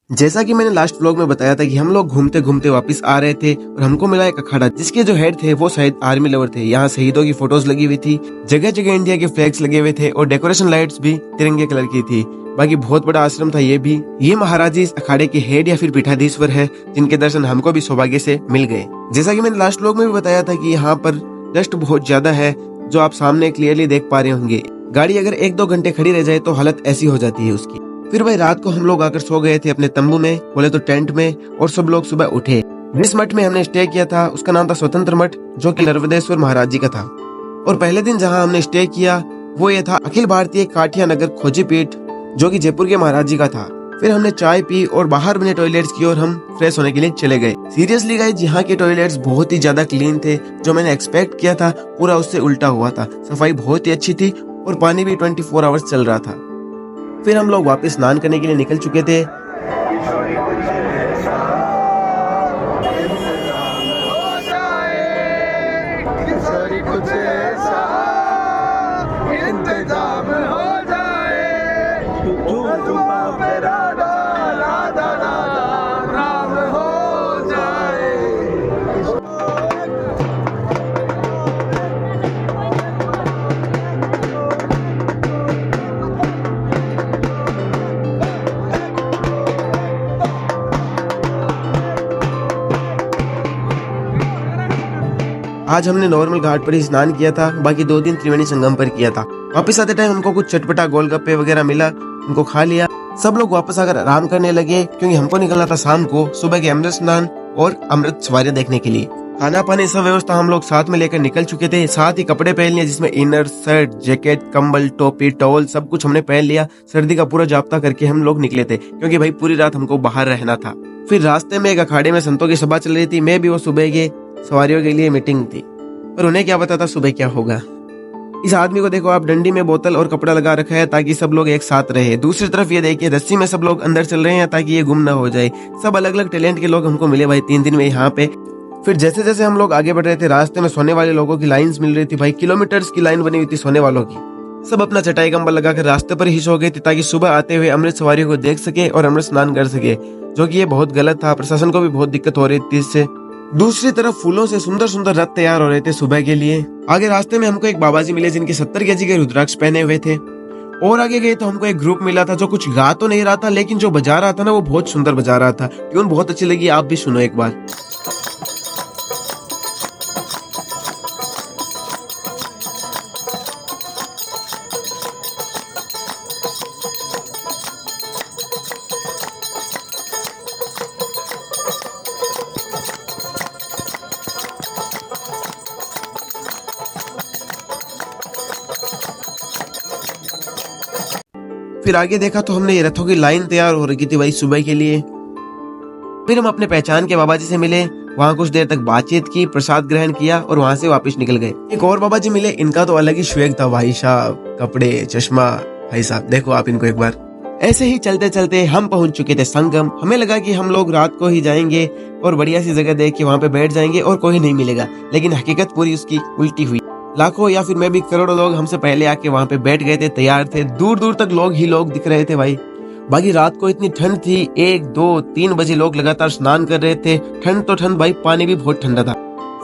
जैसा कि मैंने लास्ट व्लॉग में बताया था कि हम लोग घूमते घूमते वापस आ रहे थे और हमको मिला एक अखाड़ा जिसके जो हेड थे वो शायद आर्मी लवर थे। यहाँ शहीदों की फोटोज लगी हुई थी, जगह जगह इंडिया के फ्लैग्स लगे हुए थे और डेकोरेशन लाइट्स भी तिरंगे कलर की थी। बाकी बहुत बड़ा आश्रम था ये भी। ये महाराजी इस अखाड़े के हेड या फिर पीठाधीश्वर है जिनके दर्शन हमको भी सौभाग्य से मिल गए। जैसा कि मैंने लास्ट व्लॉग में भी बताया था कि यहाँ पर डस्ट बहुत ज्यादा है जो आप सामने क्लियरली देख पा रहे होंगे। गाड़ी अगर 1-2 घंटे खड़ी रह जाए तो हालत ऐसी हो जाती है उसकी। फिर भाई रात को हम लोग आकर सो गए थे अपने तंबू में, बोले तो टेंट में, और सब लोग सुबह उठे। जिस मठ में हमने स्टे किया था उसका नाम था स्वतंत्र मठ, जो कि नर्मदेश्वर महाराज जी का था। और पहले दिन जहां हमने स्टे किया वो ये था अखिल भारतीय काठिया नगर खोजी पीठ, जो कि जयपुर के महाराज जी का था। फिर हमने चाय पी और बाहर बने टॉयलेट्स की और हम फ्रेश होने के लिए चले गए। सीरियसली गाइस, यहाँ के टॉयलेट्स बहुत ही ज्यादा क्लीन थे। जो मैंने एक्सपेक्ट किया था पूरा उससे उल्टा हुआ था। सफाई बहुत ही अच्छी थी और पानी भी 24 आवर्स चल रहा था। फिर हम लोग वापस स्नान करने के लिए निकल चुके थे। आज हमने नॉर्मल घाट पर ही स्नान किया था, बाकी 2 दिन त्रिवेणी संगम पर किया था। वापस आते टाइम हमको कुछ चटपटा गोलगप्पे वगैरह मिला, उनको खा लिया। सब लोग वापस आकर आराम करने लगे क्योंकि हमको निकलना था शाम को सुबह के अमृत स्नान और अमृत सवारी देखने के लिए। खाना पानी सब व्यवस्था हम लोग साथ में लेकर निकल चुके थे। साथ ही कपड़े पहन लिया जिसमें इनर, शर्ट, जैकेट, कंबल, टोपी, टॉवल सब कुछ हमने पहन लिया। सर्दी का पूरा जाप्ता करके हम लोग निकले थे क्योंकि भाई पूरी रात हमको बाहर रहना था। फिर रास्ते में एक अखाड़े में संतों की सभा चल रही थी। मैं भी वो सुबह के सवारियों के लिए मीटिंग थी, पर उन्हें क्या पता था सुबह क्या होगा। इस आदमी को देखो आप, डंडी में बोतल और कपड़ा लगा रखा है ताकि सब लोग एक साथ रहे। दूसरी तरफ ये देखिए रस्सी में सब लोग अंदर चल रहे हैं ताकि ये गुम ना हो जाए। सब अलग अलग टैलेंट के लोग हमको मिले भाई 3 दिन में यहाँ पे। फिर जैसे जैसे हम लोग आगे बढ़ रहे थे रास्ते में सोने वाले लोगों की लाइंस मिल रही थी भाई। किलोमीटर्स की लाइन बनी हुई थी सोने वालों की। सब अपना चटाई कंबल लगाकर रास्ते पर ही सो गए थे ताकि सुबह आते हुए अमृत सवारियों को देख सके और अमृत स्नान कर सके, जो कि ये बहुत गलत था। प्रशासन को भी बहुत दिक्कत हो रही थी इससे। दूसरी तरफ फूलों से सुंदर सुंदर रथ तैयार हो रहे थे सुबह के लिए। आगे रास्ते में हमको एक बाबाजी मिले जिनके 70 केजी के रुद्राक्ष पहने हुए थे। और आगे गए तो हमको एक ग्रुप मिला था जो कुछ गा तो नहीं रहा था, लेकिन जो बजा रहा था ना वो बहुत सुंदर बजा रहा था। ट्यून बहुत अच्छी लगी, आप भी सुनो एक बार। फिर आगे देखा तो हमने ये रथों की लाइन तैयार हो रही थी भाई सुबह के लिए। फिर हम अपने पहचान के बाबा जी से मिले, वहाँ कुछ देर तक बातचीत की, प्रसाद ग्रहण किया और वहाँ से वापस निकल गए। एक और बाबा जी मिले, इनका तो अलग ही श्वेग था भाई साहब, कपड़े, चश्मा, भाई साहब देखो आप इनको एक बार। ऐसे ही चलते चलते हम पहुंच चुके थे संगम। हमें लगा कि हम लोग रात को ही जाएंगे और बढ़िया सी जगह देख के वहाँ पे बैठ जाएंगे और कोई नहीं मिलेगा, लेकिन हकीकत पूरी उसकी उल्टी हुई। लाखों या फिर मैं भी करोड़ों लोग हमसे पहले आके वहाँ पे बैठ गए थे, तैयार थे। दूर दूर तक लोग ही लोग दिख रहे थे भाई। बाकी रात को इतनी ठंड थी, 1, 2, 3 बजे लोग लगातार स्नान कर रहे थे। ठंड तो ठंड भाई, पानी भी बहुत ठंडा था।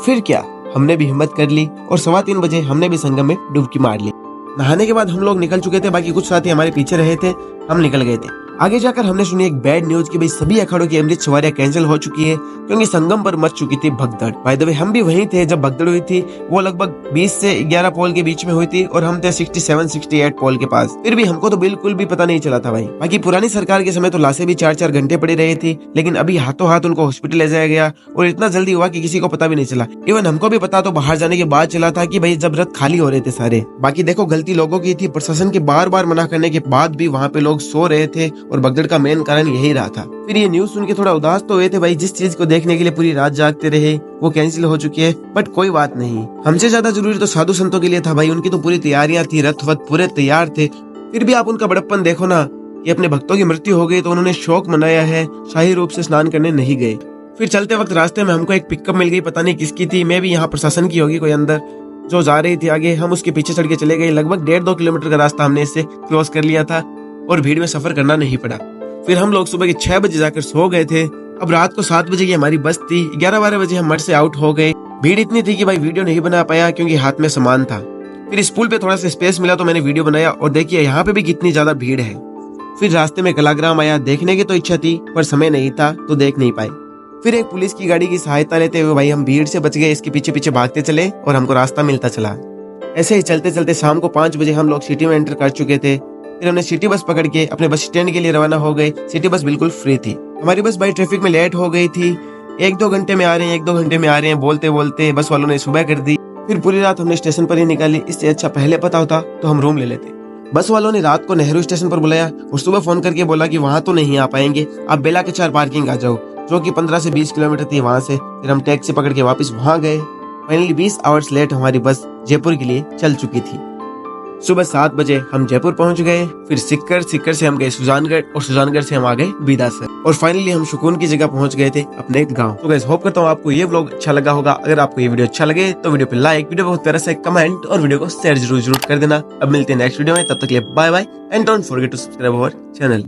फिर क्या, हमने भी हिम्मत कर ली और 3:15 बजे हमने भी संगम में डुबकी मार ली। नहाने के बाद हम लोग निकल चुके थे। बाकी कुछ साथी हमारे पीछे रहे थे, हम निकल गए थे। आगे जाकर हमने सुनी एक बैड न्यूज कि भाई सभी अखाड़ों की अमृत सवारियां कैंसिल हो चुकी है क्योंकि संगम पर मच चुकी थी भगदड़। बाय द वे हम भी वहीं थे जब भगदड़ हुई थी। वो लगभग 20 से 11 पोल के बीच में हुई थी और हम थे 67-68 पोल के पास। फिर भी हमको तो बिल्कुल भी पता नहीं चला था भाई। बाकी पुरानी सरकार के समय तो लाशें भी 4-4 घंटे पड़ी रही थी, लेकिन अभी हाथों हाथ उनको हॉस्पिटल ले जाया गया और इतना जल्दी हुआ कि किसी को पता भी नहीं चला। इवन हमको भी पता तो बाहर जाने के बाद चला था कि भाई जब रथ खाली हो रहे थे सारे। बाकी देखो गलती लोगों की थी, प्रशासन के बार बार मना करने के बाद भी वहाँ पे लोग सो रहे थे और भगदड़ का मेन कारण यही रहा था। फिर ये न्यूज सुन के थोड़ा उदास तो हुए थे भाई। जिस चीज को देखने के लिए पूरी रात जागते रहे वो कैंसिल हो चुकी है, बट कोई बात नहीं। हमसे ज्यादा जरूरी तो साधु संतों के लिए था भाई। उनकी तो पूरी तैयारियां थी, रथ वथ पूरे तैयार थे। फिर भी आप उनका बड़प्पन देखो ना कि अपने भक्तों की मृत्यु हो गई तो उन्होंने शोक मनाया है, शाही रूप से स्नान करने नहीं गए। फिर चलते वक्त रास्ते में हमको एक पिकअप मिल गई, पता नहीं किसकी थी। मैं भी यहाँ प्रशासन की होगी कोई अंदर, जो जा रही थी आगे। हम उसके पीछे चढ़ के चले गए। लगभग 1.5-2 किलोमीटर का रास्ता हमने इससे क्रॉस कर लिया था और भीड़ में सफर करना नहीं पड़ा। फिर हम लोग सुबह के 6 बजे जाकर सो गए थे। अब रात को 7 बजे की हमारी बस थी। 11-12 बजे हम मठ से आउट हो गए। भीड़ इतनी थी कि भाई वीडियो नहीं बना पाया क्योंकि हाथ में सामान था। फिर इस पुल पे थोड़ा सा स्पेस मिला तो मैंने वीडियो बनाया और देखिए यहाँ पे भी कितनी ज्यादा भीड़ है। फिर रास्ते में कलाग्राम आया, देखने की तो इच्छा थी पर समय नहीं था तो देख नहीं पाए। फिर एक पुलिस की गाड़ी की सहायता लेते हुए भाई हम भीड़ से बच गए। इसके पीछे पीछे भागते चले और हमको रास्ता मिलता चला। ऐसे ही चलते चलते शाम को 5 बजे हम लोग सिटी में एंटर कर चुके थे। फिर हमने सिटी बस पकड़ के अपने बस स्टैंड के लिए रवाना हो गए। सिटी बस बिल्कुल फ्री थी। हमारी बस भाई ट्रैफिक में लेट हो गई थी। 1-2 घंटे में आ रहे हैं, 1-2 घंटे में आ रहे हैं बोलते बोलते बस वालों ने सुबह कर दी। फिर पूरी रात हमने स्टेशन पर ही निकाली। इससे अच्छा पहले पता होता तो हम रूम ले लेते। बस वालों ने रात को नेहरू स्टेशन पर बुलाया और सुबह फोन करके बोला कि वहां तो नहीं आ पाएंगे, आप बेला के 4 पार्किंग आ जाओ, जो कि 15 से 20 किलोमीटर थी वहां से। फिर हम टैक्सी पकड़ के वापस वहां गए। फाइनली 20 आवर्स लेट हमारी बस जयपुर के लिए चल चुकी थी। सुबह 7 बजे हम जयपुर पहुंच गए। फिर सिक्कर से हम गए सुजानगढ़ और सुजानगढ़ से हम आ गए बीदासर और फाइनली हम सुकून की जगह पहुंच गए थे अपने गांव। तो गाइस होप करता हूँ आपको ये व्लॉग अच्छा लगा होगा। अगर आपको ये वीडियो अच्छा लगे तो वीडियो पे लाइक, वीडियो बहुत प्यारा सा कमेंट और वीडियो को शेयर जरूर कर देना। अब मिलते हैं नेक्स्ट वीडियो में, तब तक के लिए bye bye and don't forget to subscribe our channel.